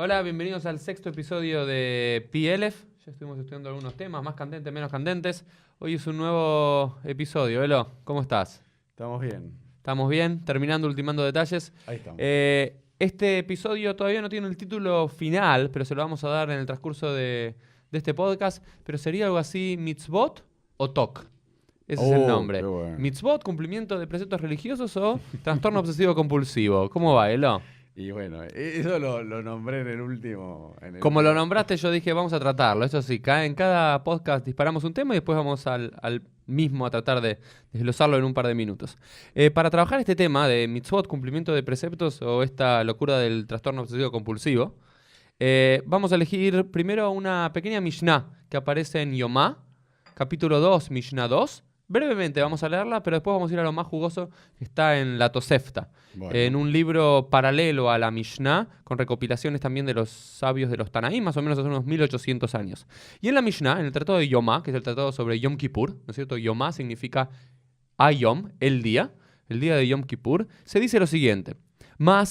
Hola, bienvenidos al sexto episodio de PLF. Ya estuvimos estudiando algunos temas, más candentes, menos candentes. Hoy es un nuevo episodio. Elo, ¿cómo estás? Estamos bien. ¿Estamos bien? Terminando, ultimando detalles. Ahí estamos. Este episodio todavía no tiene el título final, pero se lo vamos a dar en el transcurso de este podcast. Pero sería algo así, Mitzvot o TOC. Ese es el nombre. Qué bueno. Mitzvot, cumplimiento de preceptos religiosos o trastorno obsesivo compulsivo. ¿Cómo va, Elo? Y bueno, eso lo nombré en el último. Como lo nombraste, yo dije, vamos a tratarlo. Eso sí, en cada podcast disparamos un tema y después vamos al mismo a tratar de desglosarlo en un par de minutos. Para trabajar este tema de mitzvot, cumplimiento de preceptos o esta locura del trastorno obsesivo compulsivo, vamos a elegir primero una pequeña Mishnah que aparece en Yomá, capítulo 2, Mishnah 2. Brevemente vamos a leerla, pero después vamos a ir a lo más jugoso que está en la Tosefta, Bueno. en un libro paralelo a la Mishnah, con recopilaciones también de los sabios de los Tanaím, más o menos hace unos 1800 años. Y en la Mishnah, en el tratado de Yomá, que es el tratado sobre Yom Kippur, ¿no es cierto? Yomá significa Ayom, el día de Yom Kippur, se dice lo siguiente. Al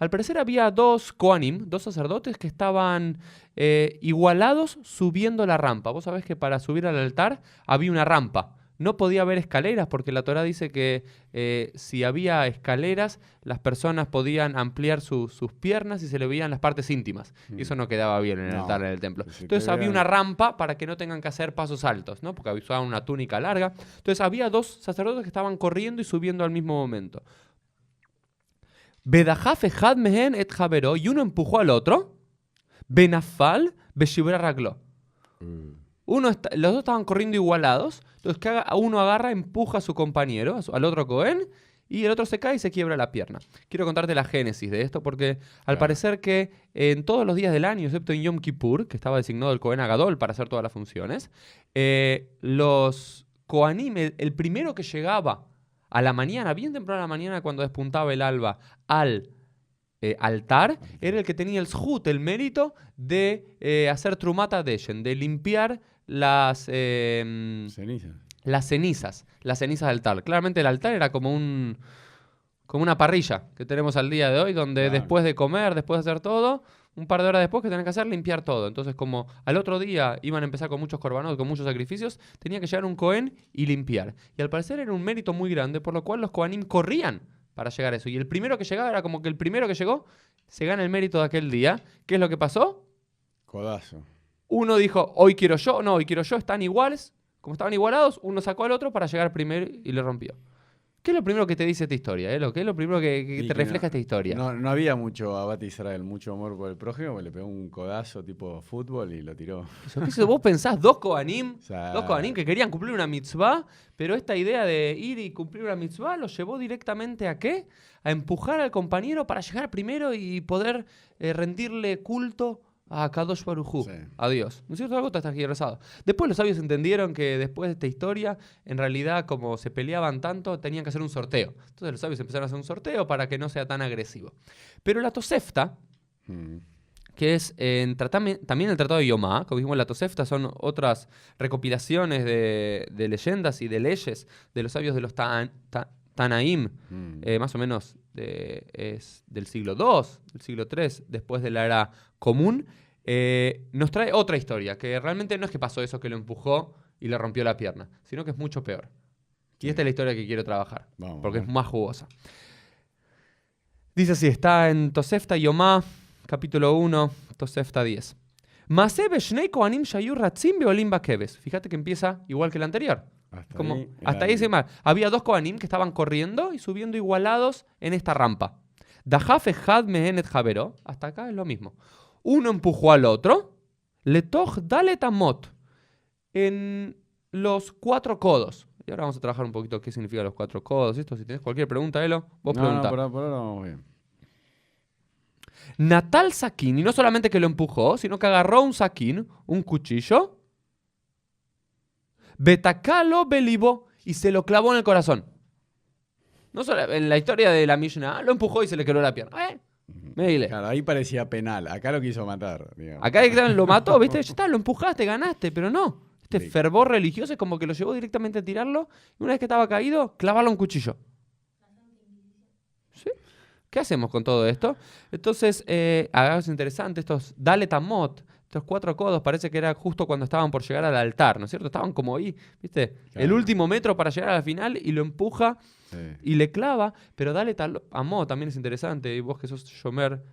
parecer había dos Kohanim, dos sacerdotes que estaban igualados subiendo la rampa. Vos sabés que para subir al altar había una rampa. No podía haber escaleras porque la Torá dice que si había escaleras, las personas podían ampliar sus piernas y se le veían las partes íntimas. Y eso no quedaba bien en el altar, en el templo. Entonces había una rampa para que no tengan que hacer pasos altos, ¿no? Porque usaban una túnica larga. Entonces había dos sacerdotes que estaban corriendo y subiendo al mismo momento. Bedajaf ejad mehen et javero, y uno empujó al otro. Benafal beshibra raglo. Los dos estaban corriendo igualados. Entonces uno agarra, empuja a su compañero, al otro Cohen, y el otro se cae y se quiebra la pierna. Quiero contarte la génesis de esto porque al parecer que en todos los días del año, excepto en Yom Kippur, que estaba designado el Cohen Agadol para hacer todas las funciones, los Kohanim, el primero que llegaba a la mañana, bien temprano a la mañana cuando despuntaba el alba, al altar, era el que tenía el zhut, el mérito de hacer trumata deshen, de limpiar las cenizas del altar. Claramente el altar era como una parrilla que tenemos al día de hoy, donde después de comer, después de hacer todo, un par de horas después que tenían que hacer, limpiar todo. Entonces, como al otro día iban a empezar con muchos korbanot, con muchos sacrificios, tenía que llegar un Cohen y limpiar. Y al parecer era un mérito muy grande, por lo cual los Kohanim corrían para llegar a eso. Y el primero que llegaba era como que el primero que llegó se gana el mérito de aquel día. ¿Qué es lo que pasó? Codazo. Uno dijo, hoy quiero yo, están iguales. Como estaban igualados, uno sacó al otro para llegar primero y le rompió. ¿Qué es lo primero que te dice esta historia? ¿Qué es lo primero que te refleja esta historia? No había mucho Abat Israel, mucho amor por el prójimo, le pegó un codazo tipo fútbol y lo tiró. Eso vos pensás, dos Kohanim que querían cumplir una mitzvah, pero esta idea de ir y cumplir una mitzvah los llevó directamente ¿a qué? A empujar al compañero para llegar primero y poder rendirle culto a Kadosh Baruj Hu, a Dios. ¿No es cierto? Algo está tergiversado. Después los sabios entendieron que después de esta historia, en realidad, como se peleaban tanto, tenían que hacer un sorteo. Entonces los sabios empezaron a hacer un sorteo para que no sea tan agresivo. Pero la Tosefta, que es también el Tratado de Yomá, como dijimos, la Tosefta son otras recopilaciones de leyendas y de leyes de los sabios de los Tanaim, más o menos es del siglo II, del siglo III, después de la era común, nos trae otra historia, que realmente no es que pasó eso que lo empujó y le rompió la pierna, sino que es mucho peor. Y esta es la historia que quiero trabajar, porque es más jugosa. Dice así, está en Tosefta Yomá, capítulo 1, Tosefta 10. Fíjate que empieza igual que el anterior. Hasta ahí dice mal. Había dos Kohanim que estaban corriendo y subiendo igualados en esta rampa. Dajaf ejad mehen et javero. Hasta acá es lo mismo. Uno empujó al otro. Letoch dalet amot. En los 4 codos. Y ahora vamos a trabajar un poquito qué significan los 4 codos. Esto, si tienes cualquier pregunta, Elo, vos preguntá. Por ahora vamos bien. Natal saquín. Y no solamente que lo empujó, sino que agarró un saquín, un cuchillo. Betacalo belibo y se lo clavó en el corazón. No solo en la historia de la Mishnah, lo empujó y se le quebró la pierna. Claro, ahí parecía penal. Acá lo quiso matar. Digamos. Acá lo mató, ¿viste? Ya está, lo empujaste, ganaste, pero no. Fervor religioso es como que lo llevó directamente a tirarlo y una vez que estaba caído, clavarlo un cuchillo. ¿Sí? ¿Qué hacemos con todo esto? Entonces, algo interesante, estos Dalet Amot, estos 4 codos, parece que era justo cuando estaban por llegar al altar, ¿no es cierto? Estaban como ahí, ¿viste? Claro. El último metro para llegar a la final y lo empuja y le clava. Pero Dalet Amot también es interesante. Y vos que sos Shomer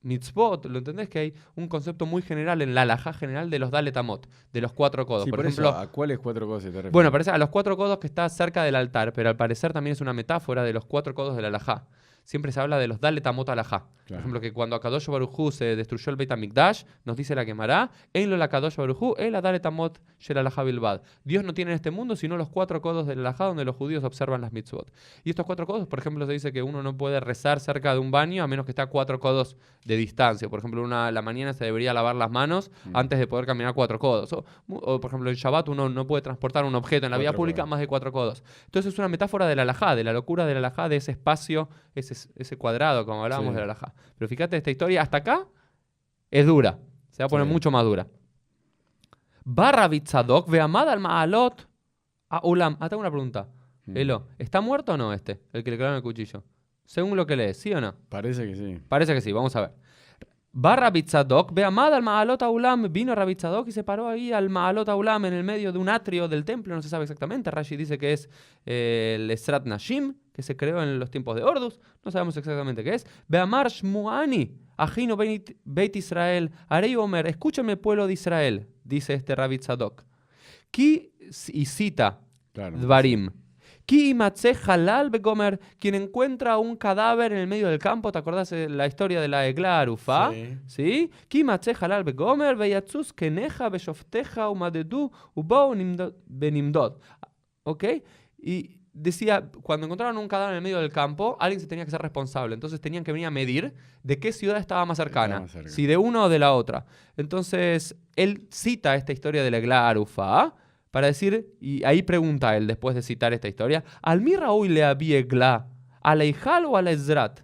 Mitzvot, ¿lo entendés? Que hay un concepto muy general en la halajá general de los Dalet Amot, de los 4 codos. Sí, por ejemplo, eso, ¿a cuáles 4 codos se te refieres? bueno, parece a los 4 codos que está cerca del altar, pero al parecer también es una metáfora de los 4 codos de la halajá. Siempre se habla de los Dalet Amot halajá. Por Claro. ejemplo, que cuando Akadosh Baruj Hu se destruyó el Beit HaMikdash, nos dice la Gemara, en lo la Akadosh Baruj Hu, el Dalet Amot shel halajá bilbad. Dios no tiene en este mundo sino los 4 codos de la halajá donde los judíos observan las mitzvot. Y estos 4 codos, por ejemplo, se dice que uno no puede rezar cerca de un baño a menos que esté a 4 codos de distancia. Por ejemplo, a la mañana se debería lavar las manos antes de poder caminar 4 codos. O, por ejemplo, en Shabbat uno no puede transportar un objeto en la vía 4 pública codos. más de 4 codos. Entonces es una metáfora de la halajá, de la locura de la halajá, de ese espacio, ese cuadrado, como hablábamos Sí. de la halajá. Pero fíjate, esta historia hasta acá es dura. Se va a poner Sí. mucho más dura. Barra Bitzadok ve amad al ma'alot a ulam. Hasta una pregunta. Elo, ¿está muerto o no el que le clavaron el cuchillo? Según lo que lees, ¿sí o no? Parece que sí. Parece que sí, vamos a ver. Va Rabitzadok, ve amad al Ma'alot Aulam, vino Rabitzadok y se paró ahí al Ma'alot Aulam en el medio de un atrio del templo, no se sabe exactamente. Rashi dice que es el Esrat Nashim, que se creó en los tiempos de Ordus, no sabemos exactamente qué es. Ve amar Shmuani, Ajino Beit Israel, Arei Omer, escúchame pueblo de Israel, dice este Rabitzadok. Y cita Claro. Dvarim. Ki imatze halal begomer, quien encuentra un cadáver en el medio del campo, ¿te acordás de la historia de la Egla Arufá? Sí. ¿Sí? Ki imatze halal begomer, veyatzus keneja beshofteja umadedu ubou benimdod. ¿Ok? Y decía, cuando encontraron un cadáver en el medio del campo, alguien se tenía que ser responsable. Entonces tenían que venir a medir de qué ciudad estaba más cercana. más cerca. Si de una o de la otra. Entonces, él cita esta historia de la Egla Arufá para decir, y ahí pregunta él, después de citar esta historia, ¿al mi Raúl le había Egla? ¿A la Ijal o a la Ezrat?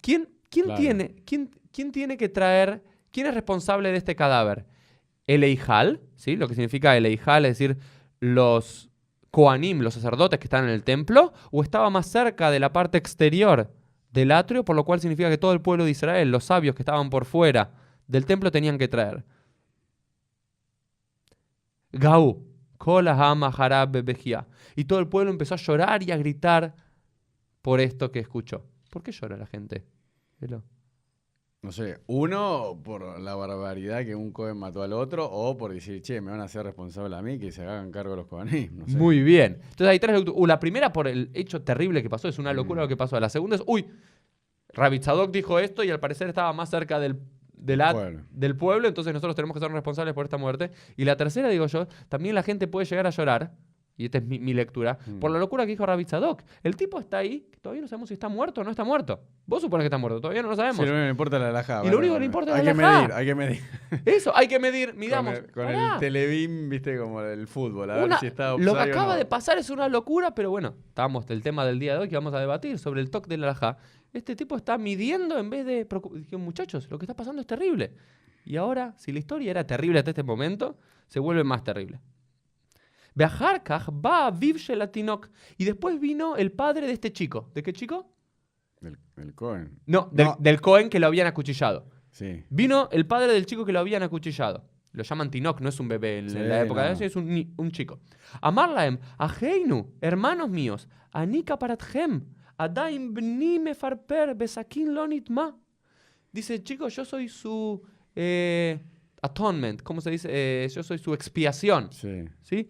¿Quién Claro. tiene que traer, quién es responsable de este cadáver? ¿El Eijal? ¿Sí? Lo que significa el Eijal, es decir, los Koanim, los sacerdotes que están en el templo, o estaba más cerca de la parte exterior del atrio, por lo cual significa que todo el pueblo de Israel, los sabios que estaban por fuera del templo, tenían que traer. Gaú, Kola Hama Harab Bebejía. Y todo el pueblo empezó a llorar y a gritar por esto que escuchó. ¿Por qué llora la gente? Velo. No sé, uno por la barbaridad que un Cohen mató al otro, o por decir, che, me van a hacer responsable a mí, que se hagan cargo los Cohenim. No sé. Muy bien. Entonces hay 3 lecturas. La primera por el hecho terrible que pasó, es una locura lo que pasó. La segunda es, Rabitzadok dijo esto y al parecer estaba más cerca del pueblo, entonces nosotros tenemos que ser responsables por esta muerte. Y la tercera, digo yo, también la gente puede llegar a llorar, y esta es mi lectura, por la locura que dijo Rabitzadok. El tipo está ahí, todavía no sabemos si está muerto o no está muerto. Vos suponés que está muerto, todavía no lo sabemos. Sí, lo único que me importa es la halajá. Y lo único que le importa es hay la que halajá. hay que medir. Eso, hay que medir, midamos. Con Pará. el Televín, viste, como el fútbol, a ver si está Lo que offside o acaba no. de pasar es una locura, pero bueno, estamos del tema del día de hoy que vamos a debatir sobre el toque de la halajá. Este tipo está midiendo en vez de... Dije, muchachos, lo que está pasando es terrible. Y ahora, si la historia era terrible hasta este momento, se vuelve más terrible. Beajarkaj va Viv Shelatinok. Y después vino el padre de este chico. ¿De qué chico? Del Cohen. No, No. del Cohen que lo habían acuchillado. Sí. Vino el padre del chico que lo habían acuchillado. Lo llaman Tinok, no es un bebé en Sí, la época de no. eso, es un chico. Amarlaem, Ajeinu, hermanos míos, Anika parathem, Adaim bni mefarper besakin lonit ma. Dice, chicos, yo soy su atonement, ¿cómo se dice? Yo soy su expiación. Sí. ¿Sí?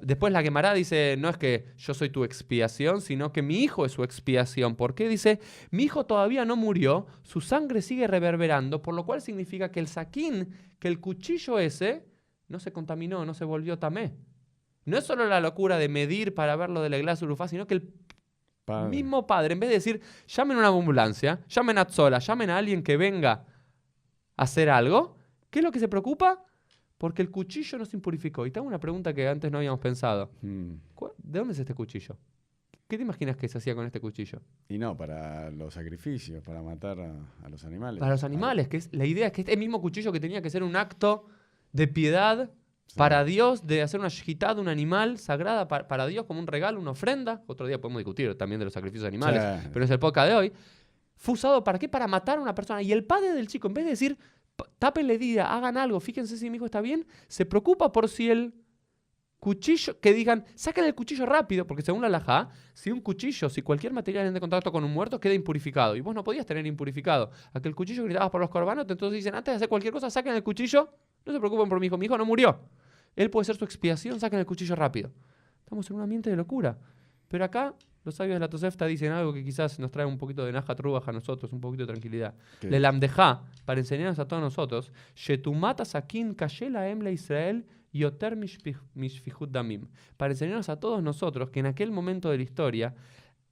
Después la Gemara dice, no es que yo soy tu expiación, sino que mi hijo es su expiación. ¿Por qué? Dice, mi hijo todavía no murió, su sangre sigue reverberando, por lo cual significa que el saquín, que el cuchillo ese, no se contaminó, no se volvió tamé. No es solo la locura de medir para ver lo de la Egla Surufá, sino que el mismo padre, en vez de decir, llamen a una ambulancia, llamen a Tzola, llamen a alguien que venga a hacer algo, ¿qué es lo que se preocupa? Porque el cuchillo no se impurificó. Y te hago una pregunta que antes no habíamos pensado. ¿De dónde es este cuchillo? ¿Qué te imaginas que se hacía con este cuchillo? Y no, para los sacrificios, para matar a los animales. Para los animales, que es la idea es que este mismo cuchillo que tenía que ser un acto de piedad para Dios, de hacer una shejitá de un animal sagrada para Dios como un regalo, una ofrenda. Otro día podemos discutir también de los sacrificios de animales, pero es el podcast de hoy. Fue usado ¿para qué? Para matar a una persona. Y el padre del chico, en vez de decir, tápenle herida, hagan algo, fíjense si mi hijo está bien, se preocupa por si el cuchillo, que digan, saquen el cuchillo rápido, porque según la halajá, si un cuchillo, si cualquier material entra en contacto con un muerto, queda impurificado. Y vos no podías tener impurificado. Aquel cuchillo gritabas por los corbanos, entonces dicen, antes de hacer cualquier cosa, saquen el cuchillo, no se preocupen por mi hijo no murió. Él puede ser su expiación, saquen el cuchillo rápido. Estamos en un ambiente de locura. Pero acá, los sabios de la Tosefta dicen algo que quizás nos trae un poquito de Najat Ruach a nosotros, un poquito de tranquilidad. Le lamdejá, para enseñarnos a todos nosotros, Shetumata Sakin Kashela Emle Israel Yoter Mishfihut Damim. Para enseñarnos a todos nosotros que en aquel momento de la historia,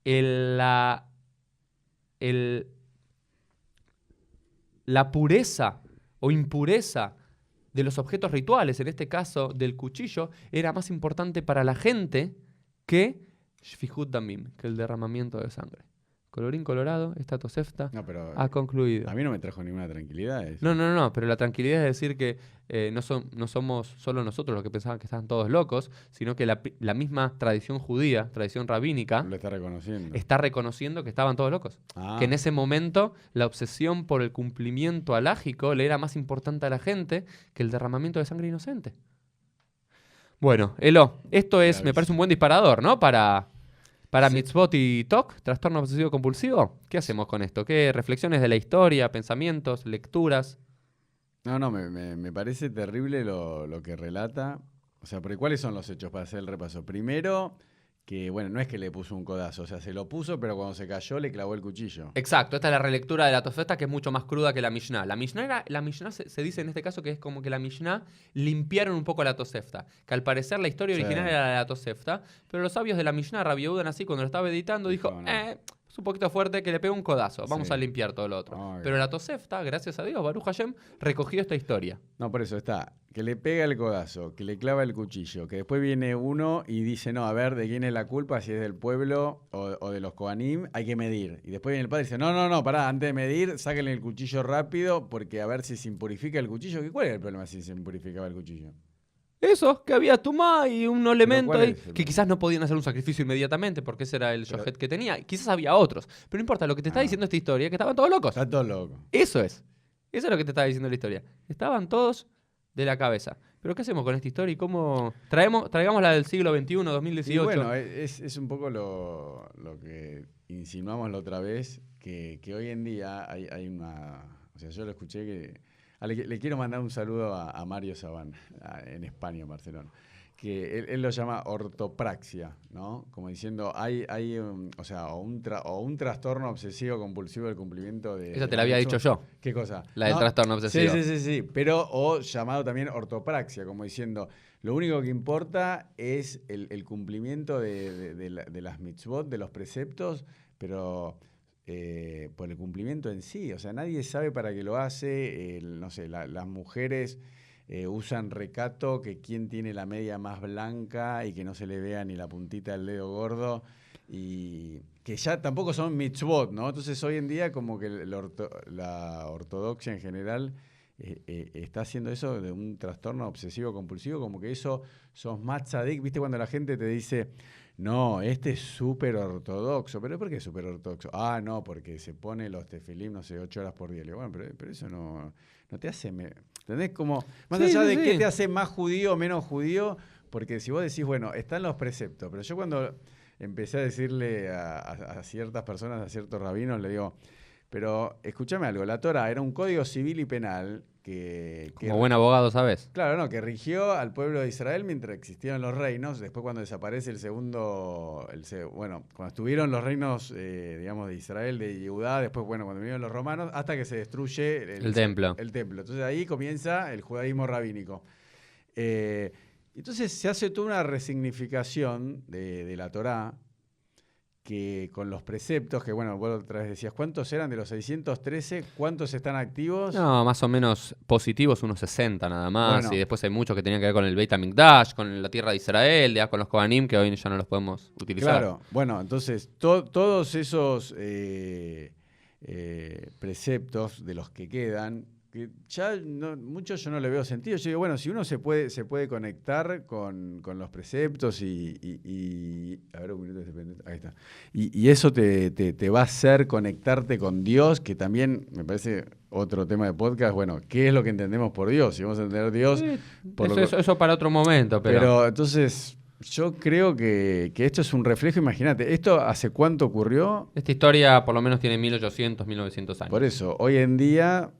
la pureza o impureza de los objetos rituales, en este caso del cuchillo, era más importante para la gente que Shfihut Damim, que el derramamiento de sangre. Colorín colorado, esta Tosefta ha concluido. A mí no me trajo ninguna tranquilidad eso. No, pero la tranquilidad es decir que no somos solo nosotros los que pensaban que estaban todos locos, sino que la misma tradición judía, tradición rabínica, lo está reconociendo que estaban todos locos. Que en ese momento la obsesión por el cumplimiento halágico le era más importante a la gente que el derramamiento de sangre inocente. Bueno, Elo, esto me parece un buen disparador, ¿no? Para mitzvot y TOC, trastorno obsesivo compulsivo. ¿Qué hacemos con esto? ¿Qué reflexiones de la historia, pensamientos, lecturas? No, me parece terrible lo que relata. O sea, porque ¿cuáles son los hechos para hacer el repaso? Primero, que bueno, no es que le puso un codazo, o sea, se lo puso, pero cuando se cayó le clavó el cuchillo. Exacto, esta es la relectura de la Tosefta, que es mucho más cruda que la Mishnah. La Mishnah se dice en este caso que es como que la Mishnah limpiaron un poco la Tosefta, que al parecer la historia original era la Tosefta, pero los sabios de la Mishnah, Rabbi Yehuda así cuando lo estaba editando, dijo, es un poquito fuerte, que le pegó un codazo, vamos a limpiar todo lo otro. Pero la Tosefta, gracias a Dios, Baruch Hashem, recogió esta historia. No, por eso está, que le pega el codazo, que le clava el cuchillo, que después viene uno y dice, no, a ver, ¿de quién es la culpa? Si es del pueblo o de los Kohanim, hay que medir. Y después viene el padre y dice, no, pará, antes de medir, sáquenle el cuchillo rápido, porque a ver si se impurifica el cuchillo. ¿Cuál era el problema si se impurificaba el cuchillo? Eso, que había tumá y un elemento ahí, que quizás no podían hacer un sacrificio inmediatamente porque ese era el shohet que tenía. Quizás había otros. Pero no importa, lo que te está diciendo esta historia es que estaban todos locos. Están todos locos. Eso es lo que te está diciendo la historia. Estaban todos de la cabeza. Pero ¿qué hacemos con esta historia y cómo traigamos la del siglo XXI, 2018? Y bueno, es un poco lo que insinuamos la otra vez, que hoy en día hay una... O sea, yo lo escuché que... Le quiero mandar un saludo a Mario Sabán, en España, en Barcelona, que él lo llama ortopraxia, ¿no? Como diciendo, hay un trastorno obsesivo compulsivo del cumplimiento de... Esa te la había dicho yo. ¿Qué cosa? La del trastorno obsesivo. Sí, pero o llamado también ortopraxia, como diciendo, lo único que importa es el cumplimiento de las mitzvot, de los preceptos, pero... por el cumplimiento en sí, o sea, nadie sabe para qué lo hace, no sé, las mujeres usan recato, que quién tiene la media más blanca y que no se le vea ni la puntita del dedo gordo, y que ya tampoco son mitzvot, ¿no? Entonces hoy en día como que la ortodoxia en general está haciendo eso de un trastorno obsesivo compulsivo, como que eso sos más tzadik, ¿viste? Cuando la gente te dice... No, este es súper ortodoxo. ¿Pero por qué es súper ortodoxo? No, porque se pone los tefilim, no sé, 8 horas por día. Le digo, bueno, pero eso no te hace... ¿Entendés? Como, más allá de qué te hace más judío o menos judío, porque si vos decís, bueno, están los preceptos, pero yo cuando empecé a decirle a ciertas personas, a ciertos rabinos, le digo, pero escúchame algo, la Torá era un código civil y penal que como buen abogado, ¿sabes? Claro, no, que rigió al pueblo de Israel mientras existían los reinos. Después cuando desaparece cuando estuvieron los reinos, digamos, de Israel, de Yehudá, después, cuando vinieron los romanos, hasta que se destruye el templo. Entonces ahí comienza el judaísmo rabínico. Entonces se hace toda una resignificación de la Torá, que con los preceptos, que vos otra vez decías, ¿cuántos eran de los 613? ¿Cuántos están activos? No, más o menos positivos, unos 60 nada más, y después hay muchos que tenían que ver con el Beit HaMikdash, con la tierra de Israel, con los Kohanim, que hoy ya no los podemos utilizar. Claro, bueno, entonces todos esos preceptos de los que quedan, que ya mucho yo no le veo sentido. Yo digo, bueno, si uno se puede conectar con los preceptos y a ver, un minuto, ahí está. Y eso te va a hacer conectarte con Dios, que también me parece otro tema de podcast. Bueno, ¿qué es lo que entendemos por Dios? Si vamos a entender Dios... Sí, eso para otro momento, pero entonces... Yo creo que esto es un reflejo, imagínate, ¿esto hace cuánto ocurrió? Esta historia por lo menos tiene 1800, 1900 años. Por eso, hoy en día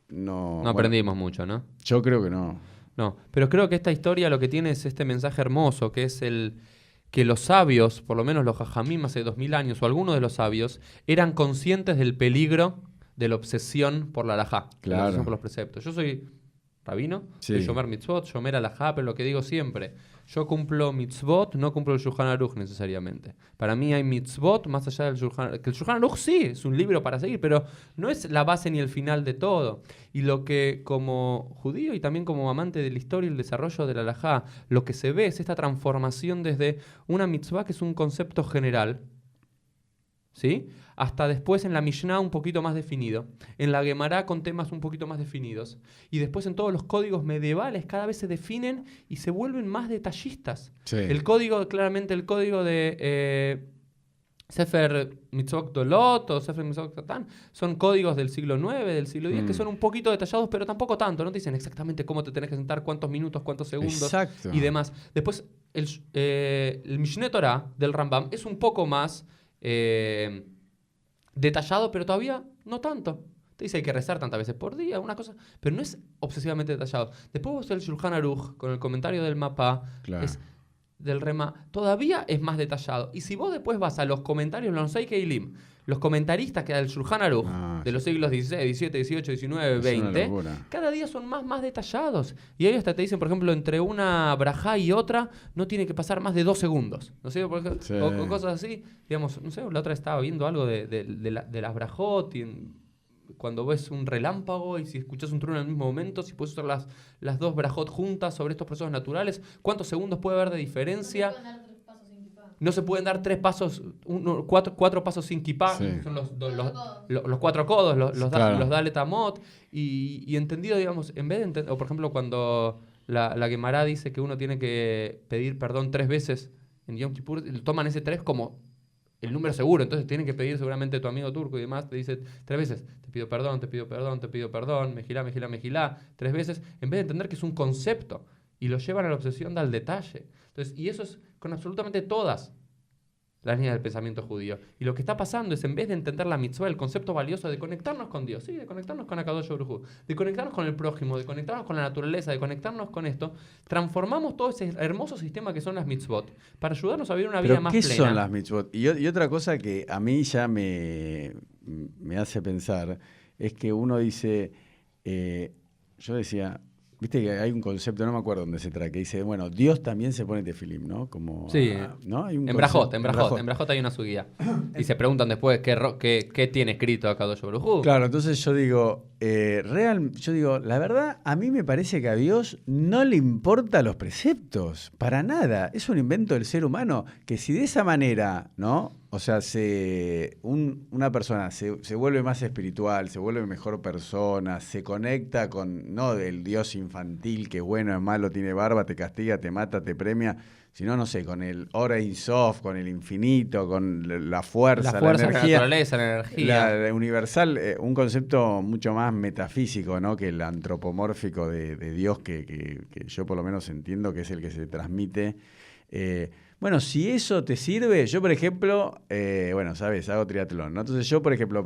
no... No aprendimos mucho, ¿no? Yo creo que no. No, pero creo que esta historia lo que tiene es este mensaje hermoso, que es que los sabios, por lo menos los jajamim hace 2000 años, o algunos de los sabios, eran conscientes del peligro de la obsesión por la halajá, claro. la obsesión por los preceptos. Yo soy rabino, soy Shomer Mitzvot, Shomer halajá, pero lo que digo siempre, yo cumplo mitzvot, no cumplo el Shulchan Aruch necesariamente. Para mí hay mitzvot más allá del Shulchan Aruch. Que el Shulchan Aruch sí, es un libro para seguir, pero no es la base ni el final de todo. Y lo que como judío y también como amante de la historia y el desarrollo de la halajá, lo que se ve es esta transformación desde una mitzvah que es un concepto general, ¿sí? Hasta después en la Mishnah un poquito más definido, en la Gemara con temas un poquito más definidos, y después en todos los códigos medievales cada vez se definen y se vuelven más detallistas. Sí. El código, claramente el código de Sefer Mitzvot Dolot o Sefer Mitzvot Katan son códigos del siglo IX, del siglo X, que son un poquito detallados, pero tampoco tanto. No te dicen exactamente cómo te tenés que sentar, cuántos minutos, cuántos segundos. Exacto. Y demás. Después, el Mishneh Torah del Rambam es un poco más detallado, pero todavía no tanto. Te dice hay que rezar tantas veces por día, una cosa, pero no es obsesivamente detallado. Después vos el Shulchan Aruch, con el comentario del mapa, Claro. del Rema, todavía es más detallado. Y si vos después vas a los comentarios, los Nosei Keilim, los comentaristas que del Shulchan Aruch, de los siglos XVI, XVII, XVIII, XIX, XX, cada día son más detallados. Y ahí hasta te dicen, por ejemplo, entre una brajá y otra no tiene que pasar más de 2 segundos. ¿No sé? Por ejemplo, Sí. o cosas así. Digamos, no sé, la otra estaba viendo algo de las brajot y cuando ves un relámpago y si escuchas un trueno en el mismo momento, si puedes usar las dos brajot juntas sobre estos procesos naturales, ¿cuántos segundos puede haber de diferencia? No se pueden dar 3 pasos, 4 pasos sin kipá, Sí. son los 4 codos, Claro. los Dalet Amot, y entendido, digamos, en vez de entender, o por ejemplo cuando la Gemara dice que uno tiene que pedir perdón 3 veces en Yom Kippur, toman ese 3 como el número seguro, entonces tienen que pedir seguramente tu amigo turco y demás, te dice 3 veces, te pido perdón, te pido perdón, te pido perdón, mejilá, mejilá, mejilá, 3 veces, en vez de entender que es un concepto, y lo llevan a la obsesión del detalle. Entonces, y eso es con absolutamente todas las líneas del pensamiento judío. Y lo que está pasando es, en vez de entender la mitzvah, el concepto valioso de conectarnos con Dios, sí, de conectarnos con Akadosh Baruj Hu, de conectarnos con el prójimo, de conectarnos con la naturaleza, de conectarnos con esto, transformamos todo ese hermoso sistema que son las mitzvot para ayudarnos a vivir una vida más plena. ¿Qué son las mitzvot? Y otra cosa que a mí ya me hace pensar es que uno dice, yo decía, viste que hay un concepto, no me acuerdo dónde se trata, que dice, bueno, Dios también se pone tefilim, ¿no? Como, sí, ¿no? Hay un en Brajot hay una subida. Y se preguntan después qué tiene escrito Akadosh Baruj Hu. Claro, entonces yo digo, la verdad, a mí me parece que a Dios no le importa los preceptos, para nada. Es un invento del ser humano, que si de esa manera, ¿no? O sea, una persona se vuelve más espiritual, se vuelve mejor persona, se conecta con, no del Dios infantil, que es bueno, es malo, tiene barba, te castiga, te mata, te premia, sino, no sé, con el Ora Ein Sof, con el infinito, con la fuerza, la energía. La naturaleza, la energía. La universal, un concepto mucho más metafísico, ¿no? Que el antropomórfico de Dios, que yo por lo menos entiendo que es el que se transmite. Bueno, si eso te sirve, yo por ejemplo, sabes, hago triatlón, ¿no? Entonces yo, por ejemplo,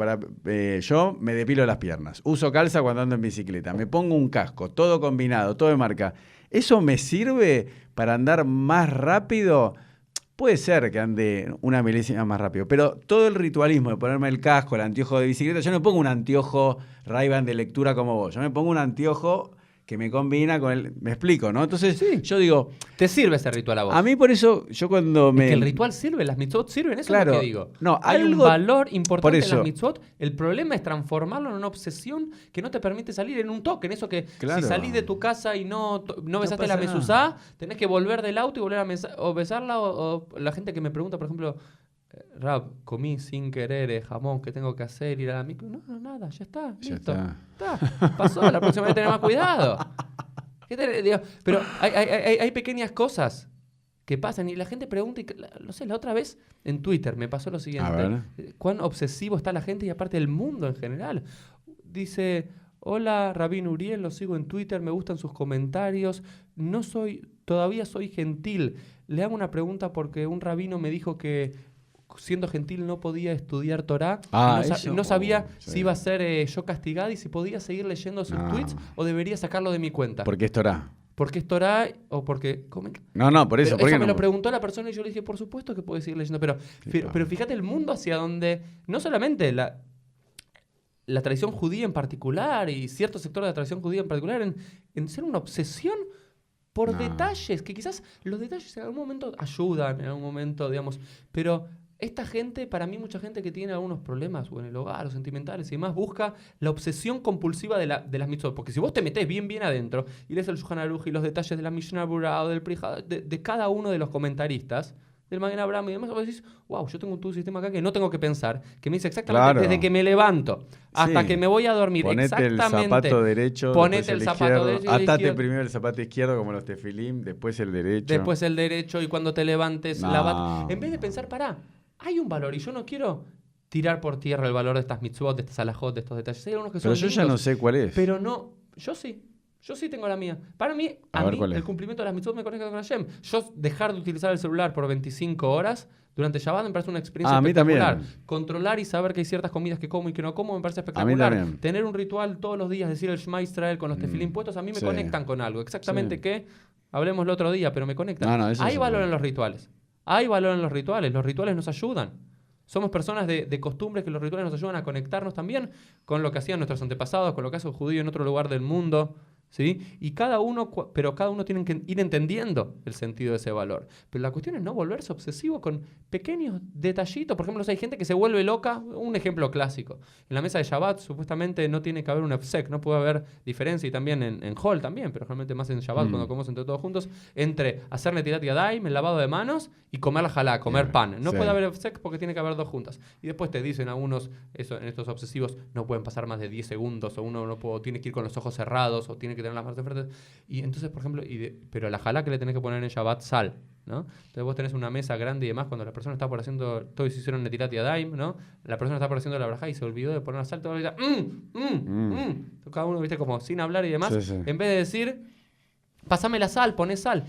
yo me depilo las piernas, uso calza cuando ando en bicicleta, me pongo un casco, todo combinado, todo de marca. ¿Eso me sirve para andar más rápido? Puede ser que ande una milésima más rápido, pero todo el ritualismo de ponerme el casco, el anteojo de bicicleta, yo no me pongo un anteojo Ray-Ban de lectura como vos, yo me pongo un anteojo que me combina con el... Me explico, ¿no? Entonces, sí, yo digo... ¿Te sirve ese ritual a vos? A mí por eso, yo cuando me... Es que el ritual sirve, las mitzvot sirven, eso claro, es lo que digo. No, hay un valor importante en las mitzvot. El problema es transformarlo en una obsesión que no te permite salir en un toque, en eso que si salís de tu casa y no besaste la mezuzá, tenés que volver del auto y volver a besarla, o la gente que me pregunta, por ejemplo... Rab, comí sin querer jamón, ¿qué tengo que hacer? Ir a la micro. No, nada, ya está, listo. Está. Pasó, la próxima vez tener más cuidado. Pero hay pequeñas cosas que pasan y la gente pregunta, y no sé, la otra vez en Twitter me pasó lo siguiente. ¿Cuán obsesivo está la gente y aparte el mundo en general? Dice, hola Rabín Uriel, lo sigo en Twitter, me gustan sus comentarios, todavía soy gentil. Le hago una pregunta porque un rabino me dijo que siendo gentil no podía estudiar Torá. No sabía si iba a ser yo castigado y si podía seguir leyendo sus tweets o debería sacarlo de mi cuenta. ¿Por qué es Torá? ¿Por qué es Torá o porque... No, por eso. Pero eso me lo preguntó la persona y yo le dije, por supuesto que puede seguir leyendo. Pero fíjate el mundo hacia donde no solamente la tradición judía en particular y cierto sector de la tradición judía en particular en ser una obsesión por detalles, que quizás los detalles en algún momento ayudan, en algún momento, digamos, pero esta gente, para mí mucha gente que tiene algunos problemas o en el hogar o sentimentales y demás, busca la obsesión compulsiva de las mitzvot, porque si vos te metés bien adentro y lees el Shulchan Aruch y los detalles de la Mishnah Berurah o del Prija, de cada uno de los comentaristas, del Magen Abraham y demás, vos decís, wow, yo tengo un sistema acá que no tengo que pensar, que me dice exactamente desde que me levanto hasta que me voy a dormir. Ponete el zapato derecho, ponete el zapato derecho. Atate primero el zapato izquierdo como los tefilim, después el derecho. Después el derecho y cuando te levantes, lavate. En vez de pensar, hay un valor y yo no quiero tirar por tierra el valor de estas mitzvot, de estas alajot, de estos detalles. Hay algunos que pero yo lindos, ya no sé cuál es. Pero no, yo sí tengo la mía. Para mí, el cumplimiento de las mitzvot me conecta con Hashem. Yo dejar de utilizar el celular por 25 horas durante Shabbat me parece una experiencia espectacular. Controlar y saber que hay ciertas comidas que como y que no como me parece espectacular. Tener un ritual todos los días, decir el Shema Israel con los tefilín puestos, a mí me conectan con algo. Exactamente qué, hablemos el otro día, pero me conectan. Hay valor en los rituales. Hay valor en los rituales nos ayudan. Somos personas de costumbre que los rituales nos ayudan a conectarnos también con lo que hacían nuestros antepasados, con lo que hace un judío en otro lugar del mundo, ¿sí? Y cada uno tiene que ir entendiendo el sentido de ese valor. Pero la cuestión es no volverse obsesivo con pequeños detallitos. Por ejemplo, hay gente que se vuelve loca. Un ejemplo clásico. En la mesa de Shabbat supuestamente no tiene que haber un efsek, no puede haber diferencia, y también en Hol también, pero realmente más en Shabbat cuando comemos entre todos juntos, entre hacer netilat yadayim, el lavado de manos, y comer la jalá, comer pan. No puede haber efsek porque tiene que haber dos juntas. Y después te dicen algunos, en estos obsesivos, no pueden pasar más de 10 segundos, o uno tiene que ir con los ojos cerrados, o tiene que tener las manos de frente. Y entonces, por ejemplo, pero la jalá que le tenés que poner en Shabbat, sal, ¿no? Entonces vos tenés una mesa grande y demás, cuando la persona está por haciendo, todos hicieron netilat yadayim, ¿no? La persona está por haciendo la brajá y se olvidó de poner la sal, todo el día, cada uno, viste, como sin hablar y demás, en vez de decir, pasame la sal, poné sal.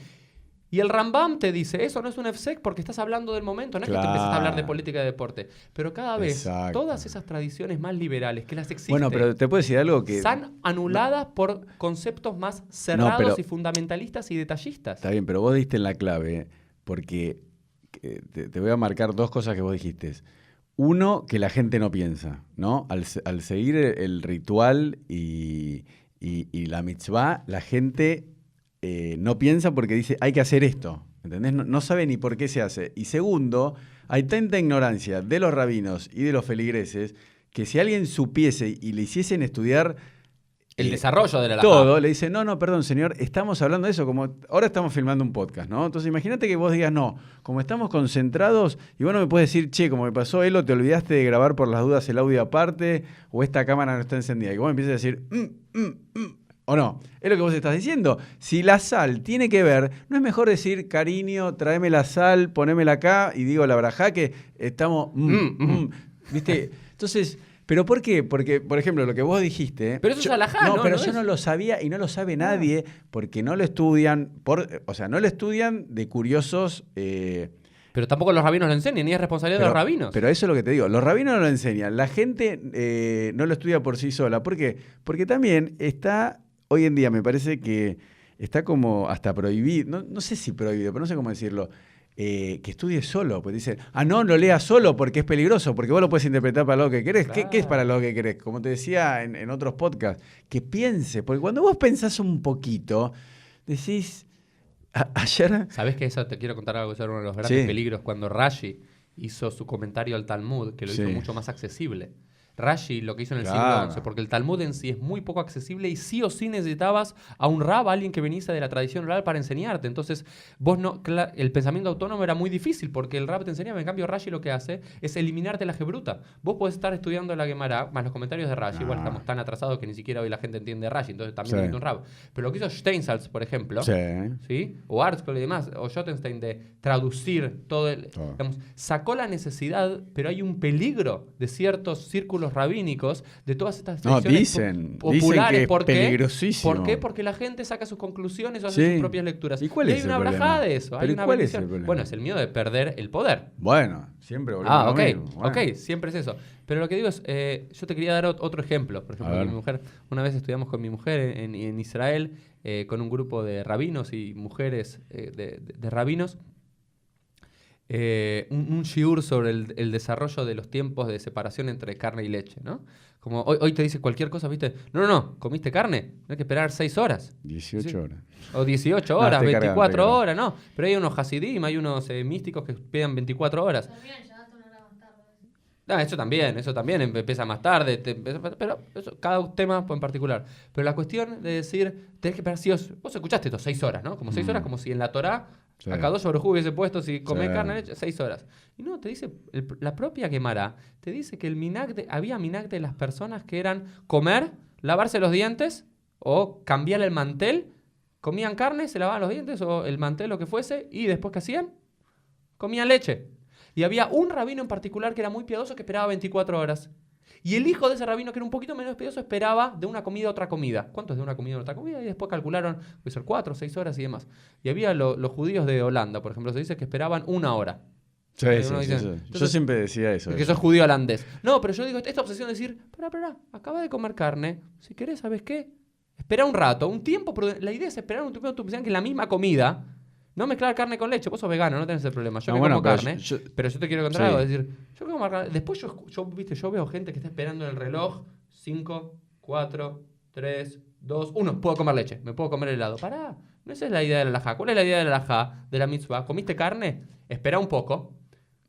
Y el Rambam te dice, eso no es un efsek porque estás hablando del momento, no es que te empieces a hablar de política y de deporte. Pero cada vez, todas esas tradiciones más liberales que las existen, bueno, pero te puedo decir algo que están anuladas por conceptos más cerrados y fundamentalistas y detallistas. Está bien, pero vos diste en la clave, porque te voy a marcar dos cosas que vos dijiste. Uno, que la gente no piensa, ¿no? Al seguir el ritual y la mitzvah, la gente no piensa porque dice, hay que hacer esto, ¿entendés? No sabe ni por qué se hace. Y segundo, hay tanta ignorancia de los rabinos y de los feligreses que si alguien supiese y le hiciesen estudiar el desarrollo de la todo, le dice, no, perdón, señor, estamos hablando de eso, como ahora estamos filmando un podcast, ¿no? Entonces imagínate que vos digas, no, como estamos concentrados, y vos no me puedes decir, che, como me pasó Elo, te olvidaste de grabar por las dudas el audio aparte, o esta cámara no está encendida, y vos me empieces a decir, ¿o no? Es lo que vos estás diciendo. Si la sal tiene que ver, ¿no es mejor decir, cariño, tráeme la sal, ponémela acá, y digo la brajá que estamos, ¿viste? Entonces, ¿pero por qué? Porque, por ejemplo, lo que vos dijiste... Pero eso es alajá, ¿no? Pero yo no lo sabía y no lo sabe nadie porque no lo estudian, no lo estudian de curiosos... Pero tampoco los rabinos lo enseñan, ni es responsabilidad de los rabinos. Pero eso es lo que te digo, los rabinos no lo enseñan, la gente no lo estudia por sí sola. ¿Por qué? Porque también está, hoy en día me parece que está como hasta prohibido, no sé si prohibido, pero no sé cómo decirlo, que estudie solo, pues dicen, no leas solo porque es peligroso, porque vos lo puedes interpretar para lo que querés. Claro. ¿Qué es para lo que querés? Como te decía en otros podcasts, que piense, porque cuando vos pensás un poquito, decís... Ayer... ¿Sabés que eso te quiero contar algo? Eso era uno de los grandes peligros cuando Rashi hizo su comentario al Talmud, que lo hizo mucho más accesible. Rashi lo que hizo en el siglo XI, porque el Talmud en sí es muy poco accesible y sí o sí necesitabas a un rab, alguien que viniese de la tradición oral para enseñarte. Entonces, el pensamiento autónomo era muy difícil porque el rab te enseñaba. En cambio, Rashi lo que hace es eliminarte la gebruta. Vos podés estar estudiando la Gemara más los comentarios de Rashi. Igual estamos tan atrasados que ni siquiera hoy la gente entiende Rashi, entonces también necesita un rab. Pero lo que hizo Steinsaltz, por ejemplo, ¿sí? O Artskoll y demás, o Schottenstein, de traducir todo digamos, sacó la necesidad, pero hay un peligro de ciertos círculos rabínicos de todas estas tradiciones populares. Dicen que es peligrosísimo. ¿Por qué? Porque la gente saca sus conclusiones o hace sus propias lecturas. ¿Y cuál es hay el una problema? brajada de eso. ¿Pero hay una cuál es el problema? Bueno, es el miedo de perder el poder. Bueno, siempre volvemos a lo mismo. Ok, siempre es eso. Pero lo que digo es, yo te quería dar otro ejemplo. Por ejemplo, mi mujer, una vez estudiamos con mi mujer en Israel con un grupo de rabinos y mujeres de rabinos. Un shiur sobre el desarrollo de los tiempos de separación entre carne y leche, ¿no? Como hoy te dice cualquier cosa, ¿viste? No, ¿comiste carne? No hay que esperar 6 horas. 18 horas. O 18 horas, 24 horas, no. Pero hay unos hasidim, hay unos místicos que esperan 24 horas. También llegaste una hora más tarde. Eso también empieza más tarde, pero eso, cada tema en particular. Pero la cuestión de decir, tenés que esperar sí o sí. Vos escuchaste esto, 6 horas, ¿no? Como 6 horas, como si en la Torá a cada 2 Baruj Hu hubiese puesto, si comés carne, leche, 6 horas. Y no, te dice, la propia Gemara te dice que había minag de las personas que eran comer, lavarse los dientes o cambiar el mantel. Comían carne, se lavaban los dientes o el mantel, lo que fuese, y después ¿qué hacían? Comían leche. Y había un rabino en particular que era muy piadoso que esperaba 24 horas. Y el hijo de ese rabino, que era un poquito menos piadoso, esperaba de una comida a otra comida. ¿Cuánto es de una comida a otra comida? Y después calcularon, puede ser 4, 6 horas y demás. Y había los judíos de Holanda, por ejemplo, se dice que esperaban 1 hora. Sí. Entonces, yo siempre decía eso. Que sos judío holandés. No, pero yo digo, esta obsesión de decir, pará, acaba de comer carne. Si querés, ¿sabes qué? Espera un rato, un tiempo. La idea es esperar un tiempo. Tú pensás que la misma comida, no mezclar carne con leche. Vos sos vegano, no tenés ese problema. Yo como carne, pero yo te quiero contar algo. Es decir, yo como carne. Después yo veo gente que está esperando en el reloj 5, 4, 3, 2, 1. Puedo comer leche, me puedo comer helado. Pará, no esa es la idea de la halajá. ¿Cuál es la idea de la halajá, de la mitzvah? ¿Comiste carne? Espera un poco.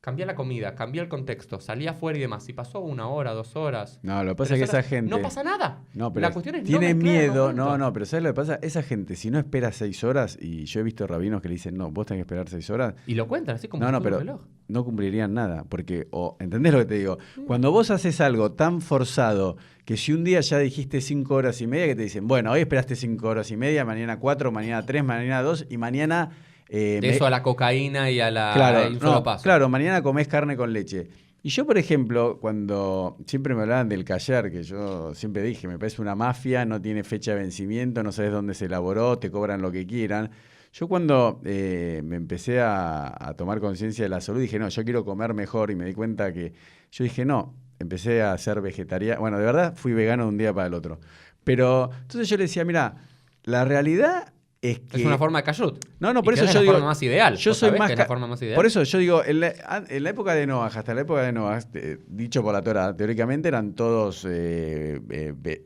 Cambia la comida, cambia el contexto, salí afuera y demás. Si pasó 1 hora, 2 horas. No, lo que pasa es que esa gente. No pasa nada. No, pero la cuestión es tiene miedo. No, pero ¿sabes lo que pasa? Esa gente, si no espera 6 horas, y yo he visto rabinos que le dicen, no, vos tenés que esperar 6 horas. Y lo cuentan así como No, pero reloj. No cumplirían nada. Porque, ¿entendés lo que te digo? Cuando vos haces algo tan forzado que si un día ya dijiste 5 horas y media, que te dicen, bueno, hoy esperaste 5 horas y media, mañana 4, mañana 3, mañana 2 y mañana. De eso a la cocaína y a la. Claro, un solo paso. Claro, mañana comés carne con leche. Y yo, por ejemplo, cuando siempre me hablaban del kasher, que yo siempre dije, me parece una mafia, no tiene fecha de vencimiento, no sabes dónde se elaboró, te cobran lo que quieran. Yo cuando me empecé a tomar conciencia de la salud, dije, no, yo quiero comer mejor y me di cuenta que, yo dije, no, empecé a ser vegetariano. Bueno, de verdad fui vegano de un día para el otro. Pero entonces yo le decía, mira, la realidad es que... Es una forma de kashrut. No, por eso yo digo... Es la forma más ideal. Yo soy más... Es la forma más ideal. Por eso yo digo, en la época de Noah, hasta la época de Noah, dicho por la Torá, teóricamente eran todos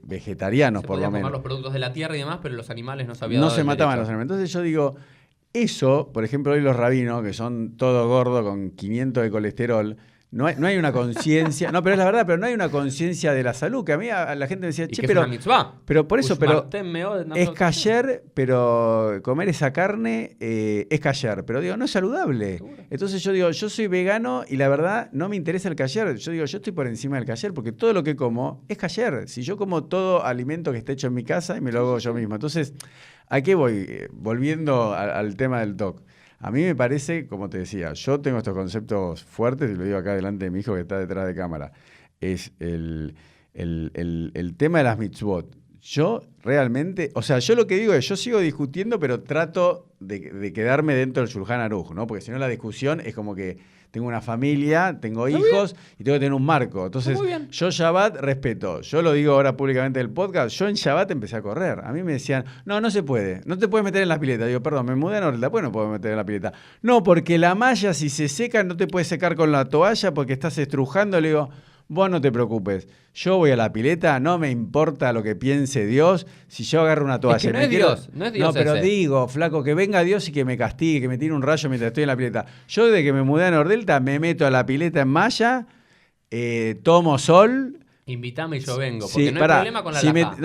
vegetarianos, por lo menos. Comer los productos de la tierra y demás, pero los animales no sabían. No se mataban los animales. Entonces yo digo, eso, por ejemplo, hoy los rabinos, que son todos gordos con 500 de colesterol, no hay una conciencia, no, pero es la verdad, pero no hay una conciencia de la salud, que a mí la gente me decía, che, pero, es una mitzvah. Pero por eso, pero es kasher, pero comer esa carne es kasher, pero digo, no es saludable. ¿Seguro? Entonces yo digo, yo soy vegano y la verdad no me interesa el kasher, yo digo, yo estoy por encima del kasher porque todo lo que como es kasher, si yo como todo alimento que esté hecho en mi casa y me lo hago yo mismo. Entonces, ¿a qué voy? Volviendo al tema del TOC. A mí me parece, como te decía, yo tengo estos conceptos fuertes, y lo digo acá delante de mi hijo que está detrás de cámara, es el tema de las mitzvot. Yo realmente, o sea, yo lo que digo es, yo sigo discutiendo, pero trato de quedarme dentro del Shulchan Aruch, ¿no? Porque si no la discusión es como que tengo una familia, tengo hijos y tengo que tener un marco. Entonces, yo Shabbat respeto. Yo lo digo ahora públicamente en el podcast. Yo en Shabbat empecé a correr. A mí me decían, no se puede. No te puedes meter en la pileta. Digo, perdón, me mudé a Nordelta, pues no puedo meter en la pileta. No, porque la malla si se seca no te puedes secar con la toalla porque estás estrujando. Le digo, vos no te preocupes. Yo voy a la pileta, no me importa lo que piense Dios. Si yo agarro una toalla... Es que no es Dios. No, pero digo, flaco, que venga Dios y que me castigue, que me tire un rayo mientras estoy en la pileta. Yo desde que me mudé a Nordelta me meto a la pileta en malla, tomo sol, Invítame y yo vengo, Sí, porque no pará, hay problema con la si halajá.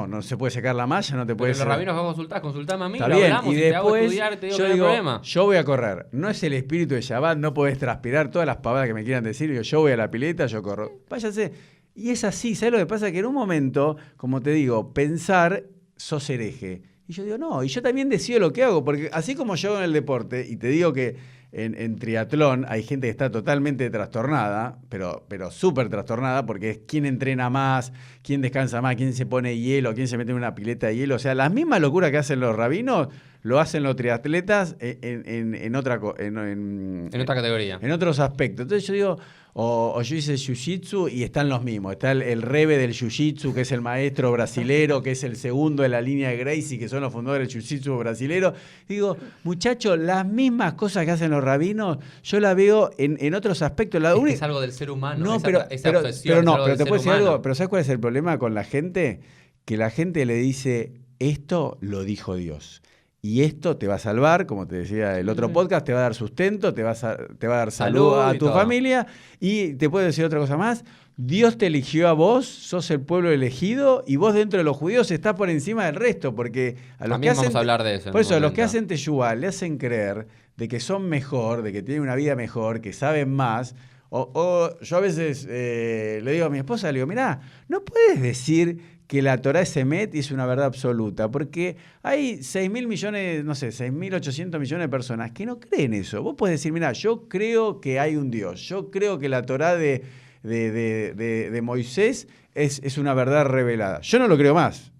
no se puede sacar la malla, no te Pero puedes... los rabinos vos consultame a mí, Está lo bien, hablamos y y te hago después estudiar, te digo yo que no hay digo, problema. yo voy a correr. No es el espíritu de Shabbat, no podés transpirar todas las pavadas que me quieran decir. Digo, yo voy a la pileta, yo corro. Váyase. Y es así, ¿sabes lo que pasa? Que en un momento, como te digo, pensar, sos hereje. Y yo digo, no, y yo también decido lo que hago, porque así como yo hago en el deporte, y te digo que en triatlón hay gente que está totalmente trastornada, pero súper trastornada, porque es quién entrena más, quién descansa más, quién se pone hielo, quién se mete en una pileta de hielo. O sea, las mismas locuras que hacen los rabinos, lo hacen los triatletas en otra categoría. en otros aspectos. Entonces yo digo, o yo hice jiu-jitsu y están los mismos. Está el rebe del jiu-jitsu, que es el maestro brasilero, que es el segundo de la línea de Gracie, que son los fundadores del jiu-jitsu brasilero. Digo, muchachos, las mismas cosas que hacen los rabinos, yo las veo en otros aspectos. Es que es algo del ser humano, no, esa obsesión. Pero te puedo decir algo, pero ¿sabes cuál es el problema con la gente? Que la gente le dice, esto lo dijo Dios. Y esto te va a salvar, como te decía el otro podcast, te va a dar sustento, te va a dar salud a tu familia. Y te puedo decir otra cosa más, Dios te eligió a vos, sos el pueblo elegido, y vos dentro de los judíos estás por encima del resto, porque a los También que hacen, vamos a hablar de eso. por eso, a los que hacen teshuvá le hacen creer de que son mejor, de que tienen una vida mejor, que saben más. O yo a veces le digo a mi esposa, le digo, mirá, no puedes decir que la Torá es emet y es una verdad absoluta, porque hay 6.000 millones, no sé, 6.800 millones de personas que no creen eso. Vos podés decir, mirá, yo creo que hay un Dios, yo creo que la Torá de Moisés es una verdad revelada. Yo no lo creo más,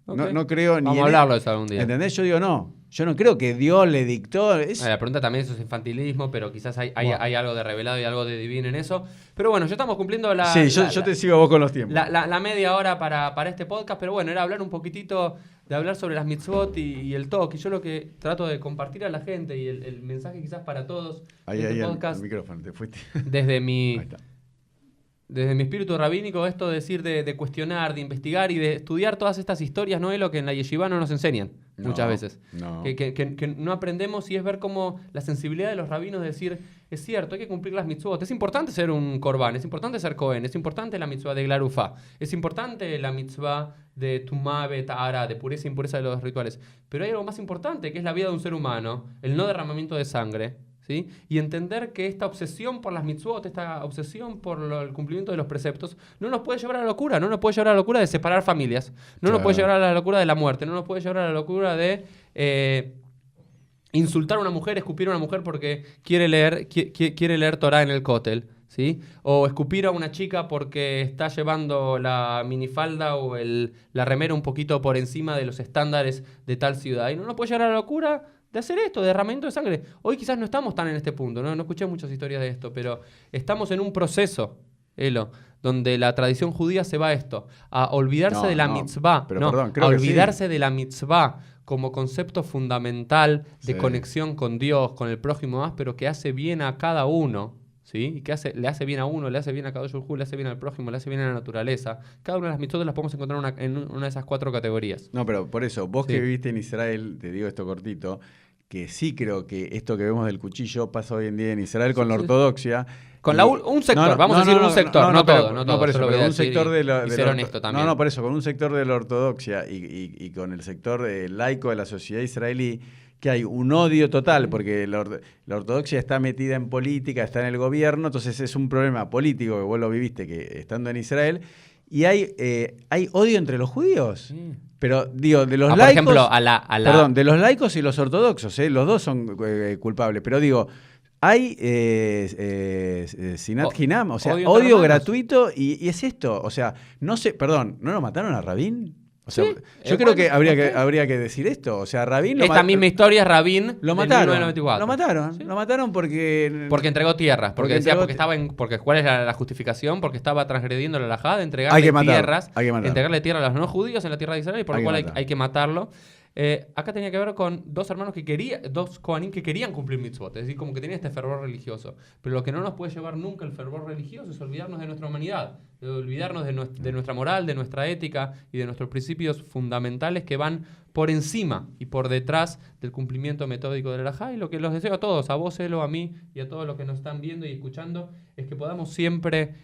Okay. No creo ni Vamos a hablarlo de eso algún día. ¿Entendés? Yo digo, no. Yo no creo que Dios le dictó... La pregunta también eso es infantilismo, pero quizás hay algo de revelado y algo de divino en eso. Pero bueno, ya estamos cumpliendo la... Sí, yo te sigo a vos con los tiempos. La media hora para este podcast, pero bueno, era hablar un poquitito, de hablar sobre las mitzvot y el talk. Y yo lo que trato de compartir a la gente y el mensaje quizás para todos ahí, de este ahí podcast... el micrófono, te fuiste. Desde mi... Ahí está. Desde mi espíritu rabínico, esto de decir de cuestionar, de investigar y de estudiar todas estas historias, no es lo que en la yeshiva no nos enseñan muchas veces. No. Que no aprendemos y es ver cómo la sensibilidad de los rabinos de decir, es cierto, hay que cumplir las mitzvot. Es importante ser un corbán, es importante ser cohen, es importante la mitzvah de Glarufá, es importante la mitzvah de Tumá Betahara, de pureza e impureza de los rituales. Pero hay algo más importante, que es la vida de un ser humano, el no derramamiento de sangre. ¿Sí? Y entender que esta obsesión por las mitzvot, esta obsesión por el cumplimiento de los preceptos, no nos puede llevar a la locura, no nos puede llevar a la locura de separar familias, no nos puede llevar a la locura de la muerte, no nos puede llevar a la locura de insultar a una mujer, escupir a una mujer porque quiere leer Torah en el cótel, ¿sí? O escupir a una chica porque está llevando la minifalda o la remera un poquito por encima de los estándares de tal ciudad. Y no nos puede llevar a la locura de hacer esto, de derramamiento de sangre. Hoy quizás no estamos tan en este punto, no escuché muchas historias de esto, pero estamos en un proceso, Elo, donde la tradición judía se va a esto, a olvidarse de la mitzvah, a olvidarse de la mitzvah como concepto fundamental de conexión con Dios, con el prójimo más, pero que hace bien a cada uno, ¿sí? Y que le hace bien a uno, le hace bien a Kadosh Baruj Hu, le hace bien al prójimo, le hace bien a la naturaleza. Cada una de las mitzvot las podemos encontrar en una de esas 4 categorías. No, pero por eso, vos que viviste en Israel, te digo esto cortito, que sí creo que esto que vemos del cuchillo pasa hoy en día en Israel con la ortodoxia. Con un sector, vamos a decir un sector, no todo. No, por eso, pero un sector de la... ser honesto también. No, por eso, con un sector de la ortodoxia y con el sector laico de la sociedad israelí, que hay un odio total, porque la ortodoxia está metida en política, está en el gobierno, entonces es un problema político, que vos lo viviste que estando en Israel, y hay odio entre los judíos. Pero digo, de los laicos... Por ejemplo, Perdón, de los laicos y los ortodoxos, los dos son culpables, pero digo... Hay Sinat Hinam, o sea, odio gratuito y es esto. O sea, no sé, perdón, ¿no lo mataron a Rabin? O sea, yo creo que habría que decir esto. O sea, Rabin esta misma historia, Rabin lo mataron. Lo mataron porque entregó tierras. Porque ¿cuál es la justificación? Porque estaba transgrediendo la halajá de entregarle tierras, entregarle tierra a los no judíos en la tierra de Israel, y por lo cual hay que matarlo. Acá tenía que ver con dos Kohanim que querían cumplir mitzvot, es decir, como que tenían este fervor religioso. Pero lo que no nos puede llevar nunca el fervor religioso es olvidarnos de nuestra humanidad, de olvidarnos de nuestra moral, de nuestra ética y de nuestros principios fundamentales que van por encima y por detrás del cumplimiento metódico del halajá. Y lo que los deseo a todos, a vos, Elo, a mí y a todos los que nos están viendo y escuchando, es que podamos siempre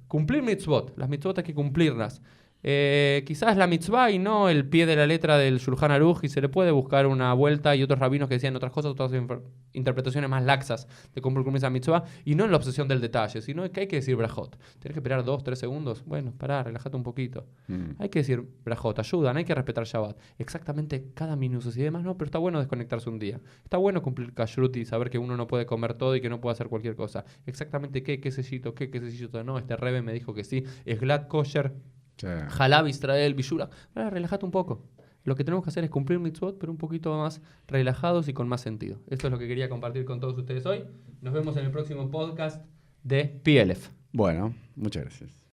cumplir mitzvot. Las mitzvot hay que cumplirlas. Quizás la mitzvah y no el pie de la letra del Shulchan Aruch, y se le puede buscar una vuelta, y otros rabinos que decían otras cosas, otras interpretaciones más laxas de cómo cumplir esa mitzvah, y no en la obsesión del detalle, sino que hay que decir brajot. Tienes que esperar 2-3 segundos. Bueno, pará, relájate un poquito. Hay que decir brajot, ayudan, hay que respetar Shabbat. Exactamente cada minutos y demás, no, pero está bueno desconectarse un día. Está bueno cumplir kashrut y saber que uno no puede comer todo y que no puede hacer cualquier cosa. Exactamente qué sellito no, este rebe me dijo que sí, es glad kosher. Sí. Halab, Israel, Bishura. Relájate un poco. Lo que tenemos que hacer es cumplir mitzvot, pero un poquito más relajados y con más sentido. Esto es lo que quería compartir con todos ustedes hoy. Nos vemos en el próximo podcast de PLF. Bueno, muchas gracias.